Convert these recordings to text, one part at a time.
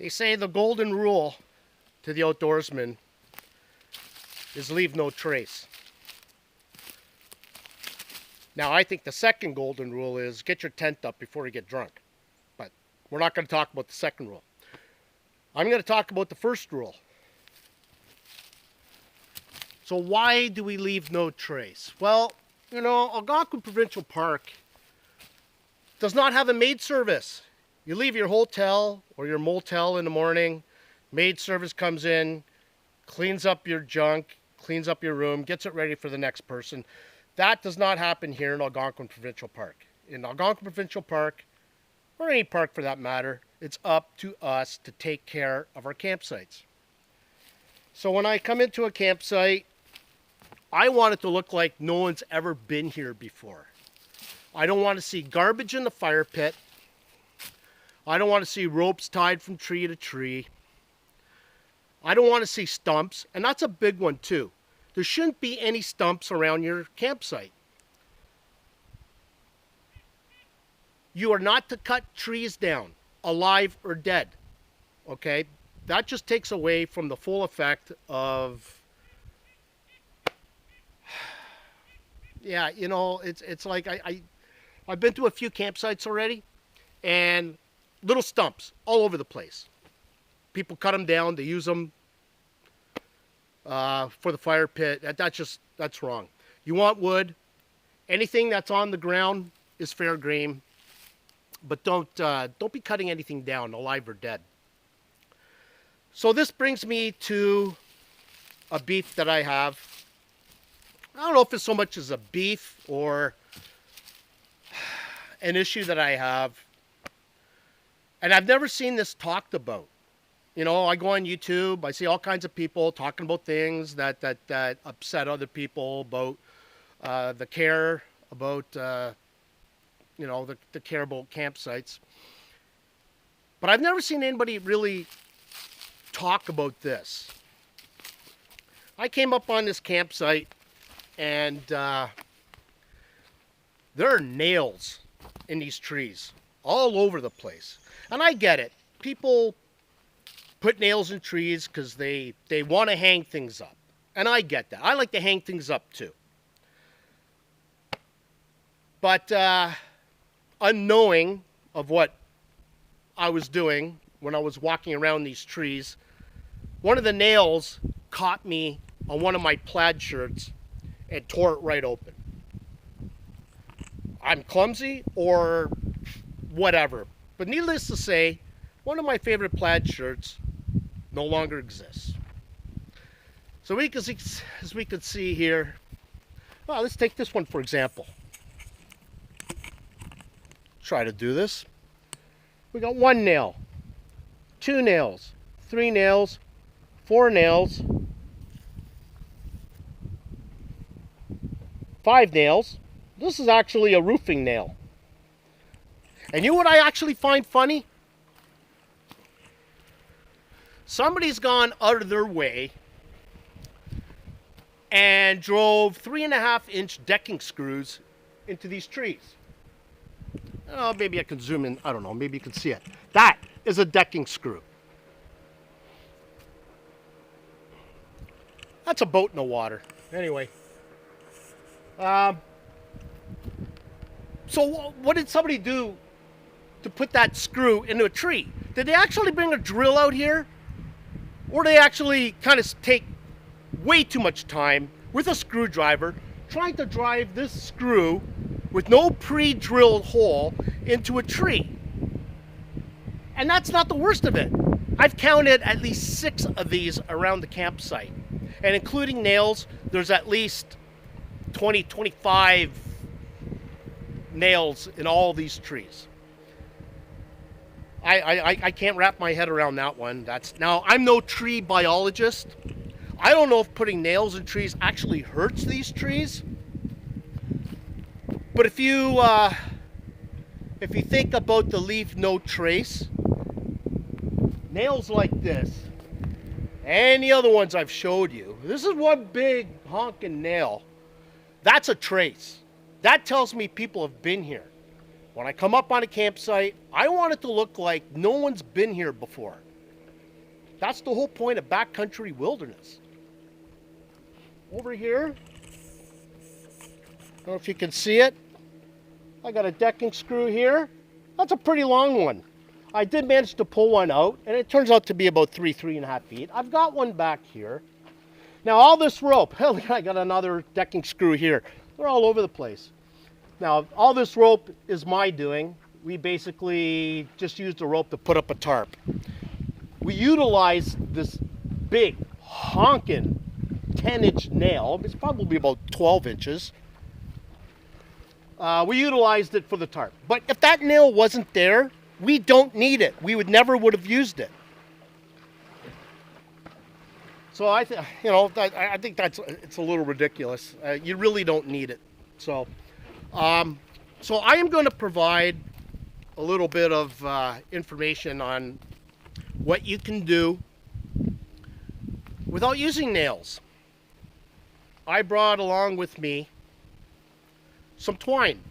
They say the golden rule to the outdoorsman is leave no trace. Now, I think the second golden rule is get your tent up before you get drunk. But we're not going to talk about the second rule. I'm going to talk about the first rule. So why do we leave no trace? Well, you know, Algonquin Provincial Park does not have a maid service. You leave your hotel or your motel in the morning, maid service comes in, cleans up your junk, cleans up your room, gets it ready for the next person. That does not happen here in Algonquin Provincial Park. In Algonquin Provincial Park, or any park for that matter, it's up to us to take care of our campsites. So when I come into a campsite, I want it to look like no one's ever been here before. I don't want to see garbage in the fire pit. I don't want to see ropes tied from tree to tree. I don't want to see stumps, and that's a big one too. There shouldn't be any stumps around your campsite. You are not to cut trees down, alive or dead, okay? That just takes away from the full effect of, yeah, you know, it's like I've been to a few campsites already, and little stumps all over the place. People cut them down, they use them for the fire pit. That's wrong. You want wood. Anything that's on the ground is fair game, but don't be cutting anything down, alive or dead. So this brings me to a beef that I have. I don't know if it's so much as a beef or an issue that I have. And I've never seen this talked about. You know, I go on YouTube, I see all kinds of people talking about things that upset other people, about the care about, you know, the care about campsites. But I've never seen anybody really talk about this. I came up on this campsite, and there are nails in these trees all over the place. And I get it. People put nails in trees because they want to hang things up. And I get that. I like to hang things up too. But unknowing of what I was doing when I was walking around these trees, one of the nails caught me on one of my plaid shirts and tore it right open. I'm clumsy or whatever. But needless to say, one of my favorite plaid shirts no longer exists. So as we can see here, well, let's take this one for example. Try to do this. We got 1 nail, 2 nails, 3 nails, 4 nails, 5 nails. This is actually a roofing nail. And you know what I actually find funny? Somebody's gone out of their way and drove 3.5-inch decking screws into these trees. Oh, maybe I can zoom in. I don't know. Maybe you can see it. That is a decking screw. That's a boat in the water. Anyway. So what did somebody do to put that screw into a tree? Did they actually bring a drill out here? Or did they actually kind of take way too much time with a screwdriver trying to drive this screw with no pre-drilled hole into a tree? And that's not the worst of it. I've counted at least 6 of these around the campsite. And including nails, there's at least 20, 25 nails in all these trees. I can't wrap my head around that one. Now, I'm no tree biologist. I don't know if putting nails in trees actually hurts these trees. But if you think about the leave no trace, nails like this, and the other ones I've showed you, this is one big honking nail. That's a trace. That tells me people have been here. When I come up on a campsite, I want it to look like no one's been here before. That's the whole point of backcountry wilderness. Over here, I don't know if you can see it. I got a decking screw here. That's a pretty long one. I did manage to pull one out, and it turns out to be about 3.5 feet. I've got one back here. Now all this rope, hell, I got another decking screw here. They're all over the place. Now all this rope is my doing. We basically just used a rope to put up a tarp. We utilized this big honking 10-inch nail. It's probably about 12 inches. We utilized it for the tarp. But if that nail wasn't there, we don't need it. We never would have used it. So I think it's a little ridiculous. You really don't need it. So I am going to provide a little bit of information on what you can do without using nails. I brought along with me some twine,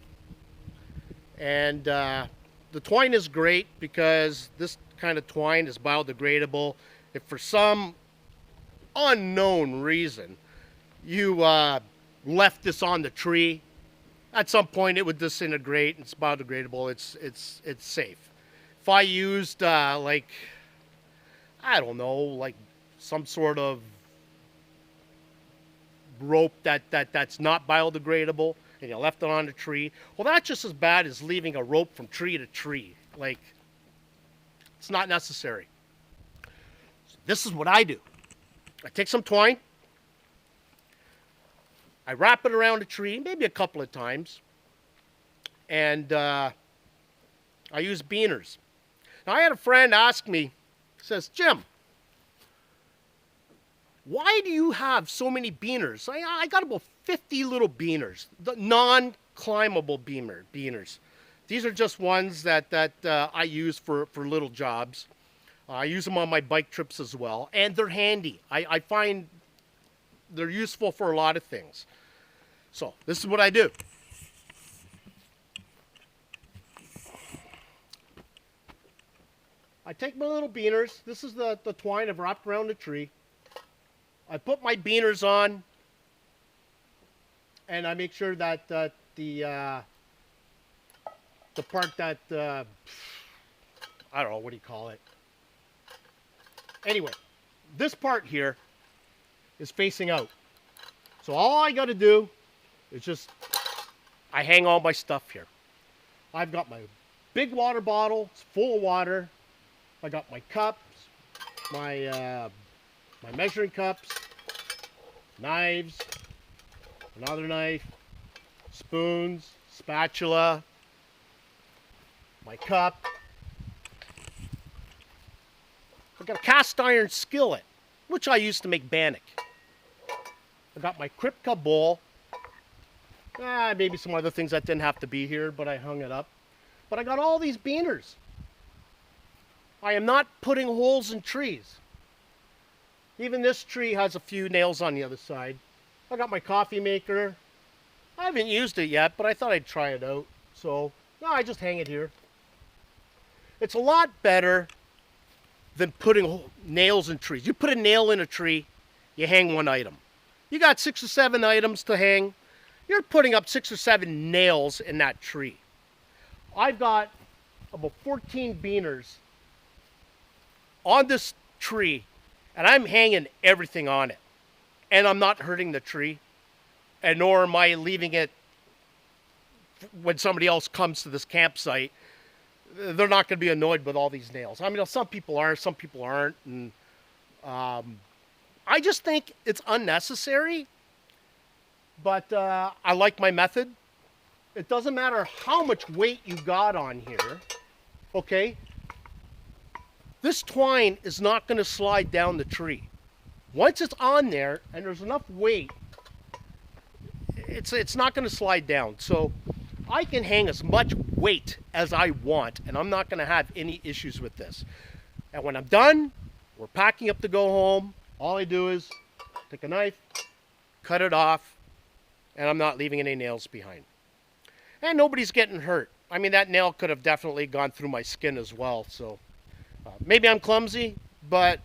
and the twine is great because this kind of twine is biodegradable. If for some unknown reason you left this on the tree, at some point it would disintegrate. It's biodegradable. It's safe. If I used like, I don't know, like some sort of rope that's not biodegradable and you left it on the tree, well, that's just as bad as leaving a rope from tree to tree. Like, it's not necessary. So this is what I do. I take some twine, I wrap it around a tree, maybe a couple of times, and I use beaners. Now, I had a friend ask me, says, Jim, why do you have so many beaners? I got about 50 little beaners, the non-climbable beaners. These are just ones that I use for little jobs. I use them on my bike trips as well, and they're handy. I find they're useful for a lot of things. So this is what I do. I take my little beaners. This is the twine I've wrapped around the tree. I put my beaners on, and I make sure that the part that, I don't know, what do you call it? Anyway, this part here is facing out. So all I got to do is just, I hang all my stuff here. I've got my big water bottle, it's full of water. I got my cups, my measuring cups, knives, another knife, spoons, spatula, my cup. I got a cast iron skillet, which I used to make bannock. I got my Kripke bowl. Maybe some other things that didn't have to be here, but I hung it up. But I got all these beaners. I am not putting holes in trees. Even this tree has a few nails on the other side. I got my coffee maker. I haven't used it yet, but I thought I'd try it out. So, no, I just hang it here. It's a lot better than putting nails in trees. You put a nail in a tree, you hang one item. You got 6 or 7 items to hang. You're putting up 6 or 7 nails in that tree. I've got about 14 beaners on this tree, and I'm hanging everything on it. And I'm not hurting the tree, and nor am I leaving it when somebody else comes to this campsite. They're not going to be annoyed with all these nails. I mean, some people are, some people aren't. And I just think it's unnecessary, but I like my method. It doesn't matter how much weight you got on here, okay? This twine is not going to slide down the tree. Once it's on there and there's enough weight, it's not going to slide down. So I can hang as much weight as I want, and I'm not going to have any issues with this. And when I'm done, we're packing up to go home. All I do is take a knife, cut it off, and I'm not leaving any nails behind. And nobody's getting hurt. I mean, that nail could have definitely gone through my skin as well. So maybe I'm clumsy, but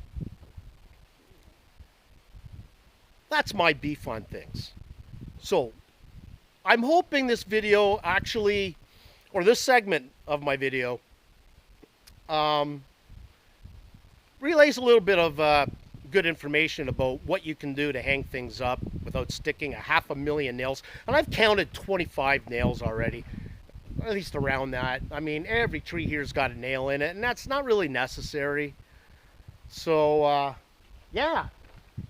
That's my beef on things. So I'm hoping this video actually, or this segment of my video, relays a little bit of good information about what you can do to hang things up without sticking 500,000 nails. And I've counted 25 nails already, at least around that. I mean, every tree here's got a nail in it, and that's not really necessary. So, yeah,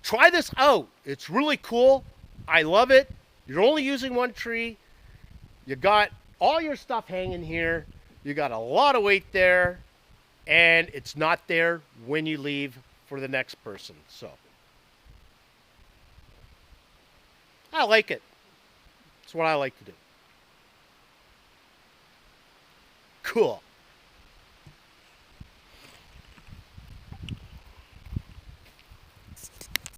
try this out. It's really cool. I love it. You're only using one tree. You got all your stuff hanging here. You got a lot of weight there, and it's not there when you leave for the next person. So I like it. It's what I like to do. Cool.